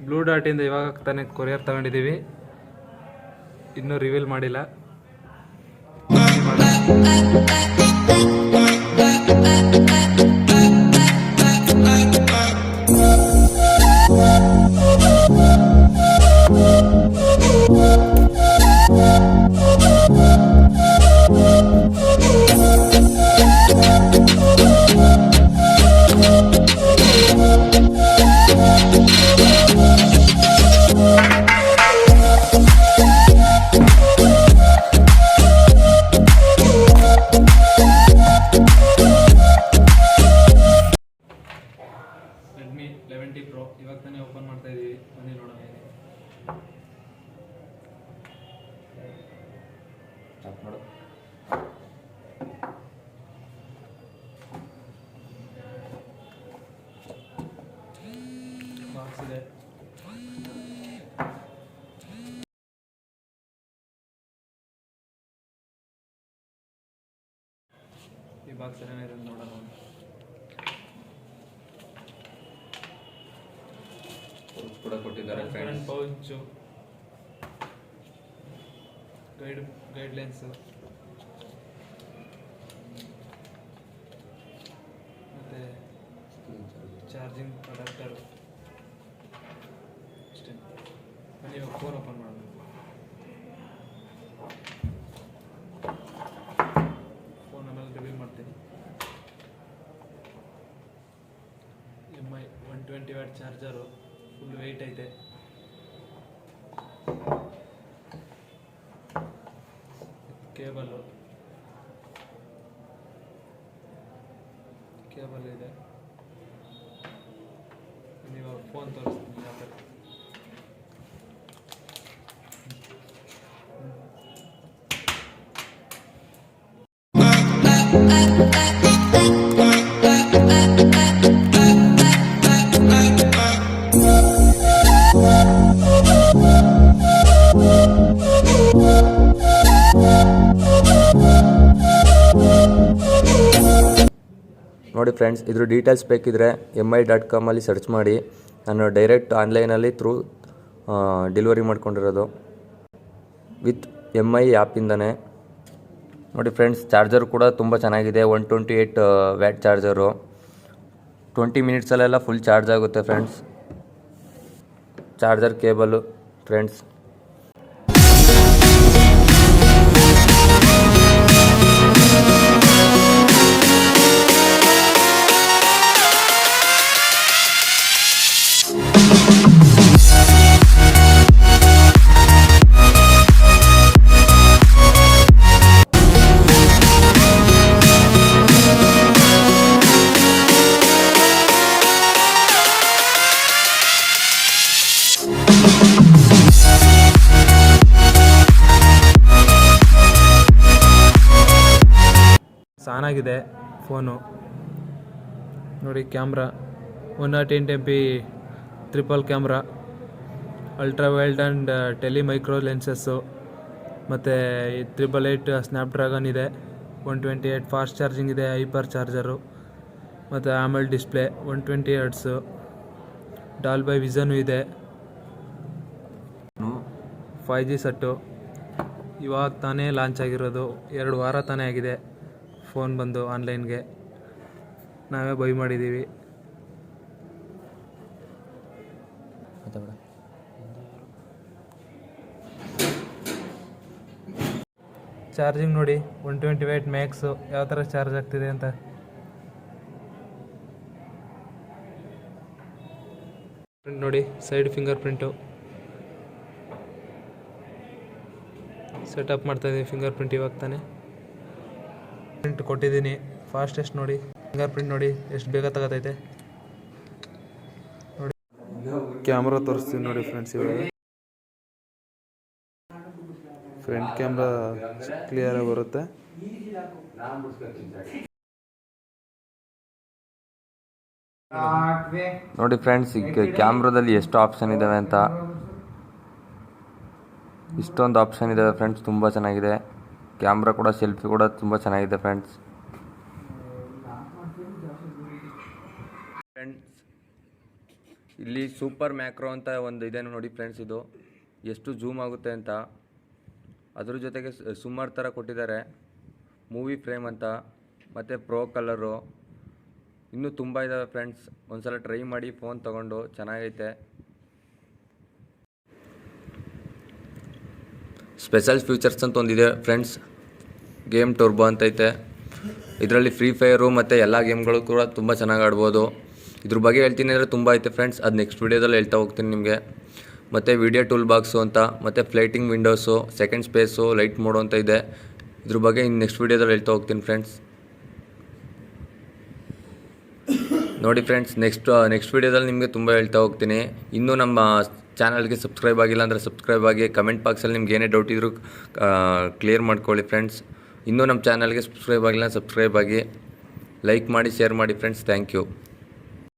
Blue ಡಾಟಿಂದ ಇವಾಗ ತಾನೇ courier ತಗೊಂಡಿದ್ದೀವಿ, ಇನ್ನೂ ರಿವೀಲ್ ಮಾಡಿಲ್ಲ. ರೆಡ್ಮಿ 11T Pro ಇವಾಗ ತಾನೇ ಓಪನ್ ಮಾಡ್ತಾ ಇದ್ದೀವಿ, ಬನ್ನಿ ನೋಡೋಣ. ಬಾಕ್ಸ್ ಇದೆ, ಈ ಬಾಕ್ಸ್ ಏನಿದೆ ನೋಡೋಣ. ಕೂಡ ಕೊಟ್ಟಿದ್ದಾರೆ ಫ್ರೆಂಡ್ಸ್. ಪೌಚು, ಗೈಡ್ಲೈನ್ಸು, ಮತ್ತು ಚಾರ್ಜಿಂಗ್ ಅಡಾಪ್ಟರು ಅಷ್ಟೇ. ನೀವು ಫೋನ್ ಓಪನ್ ಮಾಡೋಣ. ಫೋನ್ ಆಮೇಲೆ ರಿವ್ಯೂ ಮಾಡ್ತೀನಿ. MI 120W charger, full weight ಐತೆ. ಕೇಬಲ್ ಇದೆ. ನೀವು ಫೋನ್ ತೋರಿಸ್ತೀನಿ ಯಾವ ಥರ. ನೋಡಿ ಫ್ರೆಂಡ್ಸ್, ಇದ್ರ ಡೀಟೇಲ್ಸ್ ಬೇಕಿದ್ರೆ mi.com ಅಲ್ಲಿ ಸರ್ಚ್ ಮಾಡಿ. ನಾನು ಡೈರೆಕ್ಟ್ ಆನ್ಲೈನಲ್ಲಿ ಡೆಲಿವರಿ ಮಾಡ್ಕೊಂಡಿರೋದು ವಿತ್ MI ಆ್ಯಪಿಂದನೇ. ನೋಡಿ ಫ್ರೆಂಡ್ಸ್, ಚಾರ್ಜರ್ ಕೂಡ ತುಂಬ ಚೆನ್ನಾಗಿದೆ. 128W ಚಾರ್ಜರು, 20 ಮಿನಿಟ್ಸಲ್ಲೆಲ್ಲ ಫುಲ್ ಚಾರ್ಜ್ ಆಗುತ್ತೆ ಫ್ರೆಂಡ್ಸ್. Charger cable friends. ಸಾನಾಗಿದೆ ಫೋನು. ನೋಡಿ, camera 108MP triple camera, ultra wide and tele micro lenses, ಮತ್ತು 888 ಸ್ನ್ಯಾಪ್ಡ್ರ್ಯಾಗನ್ ಇದೆ. 128 ಫಾಸ್ಟ್ ಚಾರ್ಜಿಂಗ್ ಇದೆ, ಹೈಪರ್ ಚಾರ್ಜರು, ಮತ್ತು ಆಮೇಲೆ ಡಿಸ್ಪ್ಲೇ 120 Hz, ಡಾಲ್ಬೈ ವಿಷನು ಇದೆ, 5G ಸೆಟ್ಟು. ಇವಾಗ ತಾನೇ ಲಾಂಚ್ ಆಗಿರೋದು, 2 ವಾರ ತಾನೇ ಆಗಿದೆ ಫೋನ್ ಬಂದು. ಆನ್ಲೈನ್ಗೆ ನಾವೇ ಬೈ ಮಾಡಿದ್ದೀವಿ. ಚಾರ್ಜಿಂಗ್ ನೋಡಿ, 120W ಮ್ಯಾಕ್ಸು ಯಾವ ಥರ ಚಾರ್ಜ್ ಆಗ್ತಿದೆ ಅಂತ. ನೋಡಿ, ಸೈಡ್ ಫಿಂಗರ್ ಪ್ರಿಂಟು ಸೆಟಪ್ ಮಾಡ್ತಾಯಿದ್ದೀನಿ. ಫಿಂಗರ್ ಪ್ರಿಂಟ್ ಇವಾಗ ತಾನೇ ಪ್ರಿಂಟ್ ಕೊಟ್ಟಿದ್ದೀನಿ. ಫಾಸ್ಟೆಸ್ಟ್ ನೋಡಿ, ಫಿಂಗರ್ ಪ್ರಿಂಟ್ ನೋಡಿ ಎಷ್ಟು ಬೇಗ ತಗೋತೈತೆ ನೋಡಿ. ಕ್ಯಾಮ್ರಾ ತೋರಿಸ್ತೀನಿ ನೋಡಿ ಫ್ರೆಂಡ್ಸ್. ಇವಾಗ ಫ್ರಂಟ್ ಕ್ಯಾಮ್ರಾ ಕ್ಲಿಯರಾಗಿ ಬರುತ್ತೆ. ನೋಡಿ ಫ್ರೆಂಡ್ಸ್, ಈಗ ಕ್ಯಾಮ್ರಾದಲ್ಲಿ ಎಷ್ಟು ಆಪ್ಷನ್ ಇದ್ದಾವೆ ಅಂತ. ಇಷ್ಟೊಂದು ಆಪ್ಷನ್ ಇದ್ದಾವೆ ಫ್ರೆಂಡ್ಸ್, ತುಂಬ ಚೆನ್ನಾಗಿದೆ. ಕ್ಯಾಮ್ರಾ ಕೂಡ, ಸೆಲ್ಫಿ ಕೂಡ ತುಂಬ ಚೆನ್ನಾಗಿದೆ ಫ್ರೆಂಡ್ಸ್. ಇಲ್ಲಿ ಸೂಪರ್ ಮ್ಯಾಕ್ರೋ ಅಂತ ಒಂದು ಇದೆ ನೋಡಿ ಫ್ರೆಂಡ್ಸ್, ಇದು ಎಷ್ಟು ಝೂಮ್ ಆಗುತ್ತೆ ಅಂತ. ಅದ್ರ ಜೊತೆಗೆ ಸುಮಾರು ಥರ ಕೊಟ್ಟಿದ್ದಾರೆ, ಮೂವಿ ಫ್ರೇಮ್ ಅಂತ, ಮತ್ತು ಪ್ರೋ ಕಲರು, ಇನ್ನೂ ತುಂಬ ಇದ್ದಾವೆ ಫ್ರೆಂಡ್ಸ್. ಒಂದ್ಸಲ ಟ್ರೈ ಮಾಡಿ ಫೋನ್ ತೊಗೊಂಡು, ಚೆನ್ನಾಗೈತೆ. ಸ್ಪೆಷಲ್ ಫ್ಯೂಚರ್ಸ್ ಅಂತ ಒಂದಿದೆ ಫ್ರೆಂಡ್ಸ್, ಗೇಮ್ ಟರ್ಬೋ ಅಂತೈತೆ. ಇದರಲ್ಲಿ ಫ್ರೀ ಫೈರು ಮತ್ತು ಎಲ್ಲ ಗೇಮ್ಗಳು ಕೂಡ ತುಂಬ ಚೆನ್ನಾಗಿ ಆಡ್ಬೋದು. ಇದ್ರ ಬಗ್ಗೆ ಹೇಳ್ತೀನಿ ಅಂದರೆ ತುಂಬ ಐತೆ ಫ್ರೆಂಡ್ಸ್, ಅದು ನೆಕ್ಸ್ಟ್ ವೀಡಿಯೋದಲ್ಲಿ ಹೇಳ್ತಾ ಹೋಗ್ತೀನಿ ನಿಮಗೆ. ಮತ್ತು ವಿಡಿಯೋ ಟೂಲ್ ಬಾಕ್ಸು ಅಂತ, ಮತ್ತು floating windows, second space, light mode ಅಂತ ಇದೆ. ಇದ್ರ ಬಗ್ಗೆ ಇನ್ನು ನೆಕ್ಸ್ಟ್ ವೀಡಿಯೋದಲ್ಲಿ ಹೇಳ್ತಾ ಹೋಗ್ತೀನಿ ಫ್ರೆಂಡ್ಸ್. ನೋಡಿ ಫ್ರೆಂಡ್ಸ್, ನೆಕ್ಸ್ಟ್ ವೀಡಿಯೋದಲ್ಲಿ ನಿಮಗೆ ತುಂಬ ಹೇಳ್ತಾ ಹೋಗ್ತೀನಿ. ಇನ್ನೂ ನಮ್ಮ ಚಾನಲ್ಗೆ ಸಬ್ಸ್ಕ್ರೈಬ್ ಆಗಿಲ್ಲ ಅಂದರೆ ಸಬ್ಸ್ಕ್ರೈಬ್ ಆಗಿ, ಕಮೆಂಟ್ ಬಾಕ್ಸಲ್ಲಿ ನಿಮ್ಗೆ ಏನೇ ಡೌಟ್ ಇದ್ದರೂ ಕ್ಲಿಯರ್ ಮಾಡ್ಕೊಳ್ಳಿ ಫ್ರೆಂಡ್ಸ್. ಇನ್ನೂ ನಮ್ಮ ಚಾನಲ್ಗೆ ಸಬ್ಸ್ಕ್ರೈಬ್ ಆಗಿಲ್ಲ, ಸಬ್ಸ್ಕ್ರೈಬ್ ಆಗಿ, ಲೈಕ್ ಮಾಡಿ, ಶೇರ್ ಮಾಡಿ ಫ್ರೆಂಡ್ಸ್. Thank you.